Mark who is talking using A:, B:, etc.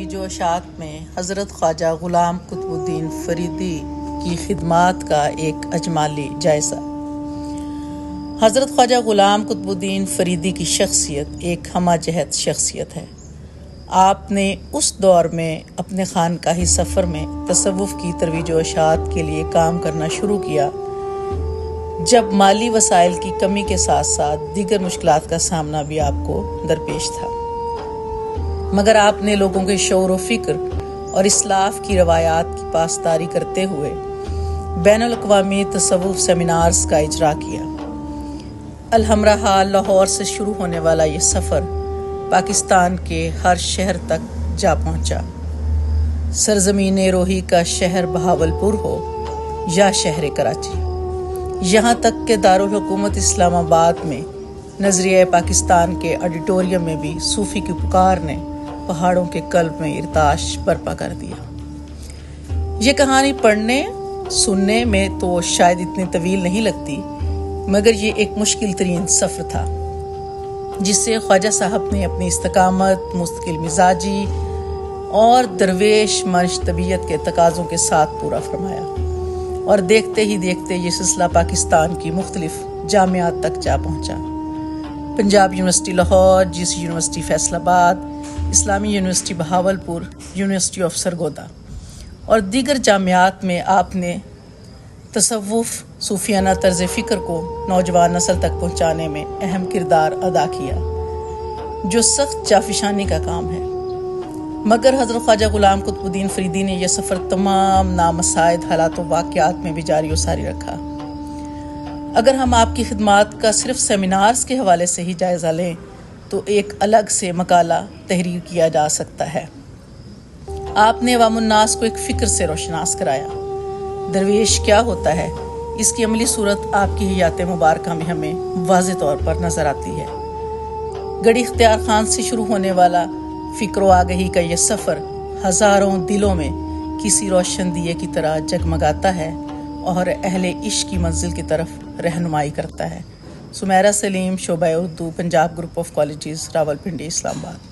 A: ترویج و اشاعت میں حضرت خواجہ غلام قطب الدین فریدی کی خدمات کا ایک اجمالی جائزہ۔ حضرت خواجہ غلام قطب الدین فریدی کی شخصیت ایک ہمہ جہت شخصیت ہے۔ آپ نے اس دور میں اپنے خانقاہی سفر میں تصوف کی ترویج و اشاعت کے لیے کام کرنا شروع کیا، جب مالی وسائل کی کمی کے ساتھ ساتھ دیگر مشکلات کا سامنا بھی آپ کو درپیش تھا، مگر آپ نے لوگوں کے شعور و فکر اور اسلاف کی روایات کی پاسداری کرتے ہوئے بین الاقوامی تصوف سیمینارز کا اجرا کیا۔ الہمراہ لاہور سے شروع ہونے والا یہ سفر پاکستان کے ہر شہر تک جا پہنچا، سرزمین روحی کا شہر بہاولپور ہو یا شہر کراچی، یہاں تک کہ دارالحکومت اسلام آباد میں نظریہ پاکستان کے آڈیٹوریم میں بھی صوفی کی پکار نے پہاڑوں کے قلب میں ارتعاش برپا کر دیا۔ یہ کہانی پڑھنے سننے میں تو شاید اتنی طویل نہیں لگتی، مگر یہ ایک مشکل ترین سفر تھا جس سے خواجہ صاحب نے اپنی استقامت، مستقل مزاجی اور درویش منش طبیعت کے تقاضوں کے ساتھ پورا فرمایا، اور دیکھتے ہی دیکھتے یہ سلسلہ پاکستان کی مختلف جامعات تک جا پہنچا۔ پنجاب یونیورسٹی لاہور، جی سی یونیورسٹی فیصل آباد، اسلامی university Bahawalpur, university of Sargodha اور دیگر جامعات میں آپ نے تصوف صوفیانہ طرز فکر کو نوجوان نسل تک پہنچانے میں اہم کردار ادا کیا، جو سخت جافشانی کا کام ہے، مگر حضرت خواجہ غلام قطب الدین فریدی نے یہ سفر تمام نامساعد حالات و واقعات میں بھی جاری و ساری رکھا۔ اگر ہم آپ کی خدمات کا صرف سیمینارز کے حوالے سے ہی جائزہ لیں تو ایک الگ سے مقالہ تحریر کیا جا سکتا ہے۔ آپ نے عوام الناس کو ایک فکر سے روشناس کرایا۔ درویش کیا ہوتا ہے، اس کی عملی صورت آپ کی حیات مبارکہ میں ہمیں واضح طور پر نظر آتی ہے۔ گڑھی اختیار خان سے شروع ہونے والا فکر و آگہی کا یہ سفر ہزاروں دلوں میں کسی روشن دیے کی طرح جگمگاتا ہے اور اہل عشق کی منزل کی طرف رہنمائی کرتا ہے۔ سمیرہ سلیم، شعبہ Urdu, Punjab group of colleges, Rawalpindi, اسلام آباد۔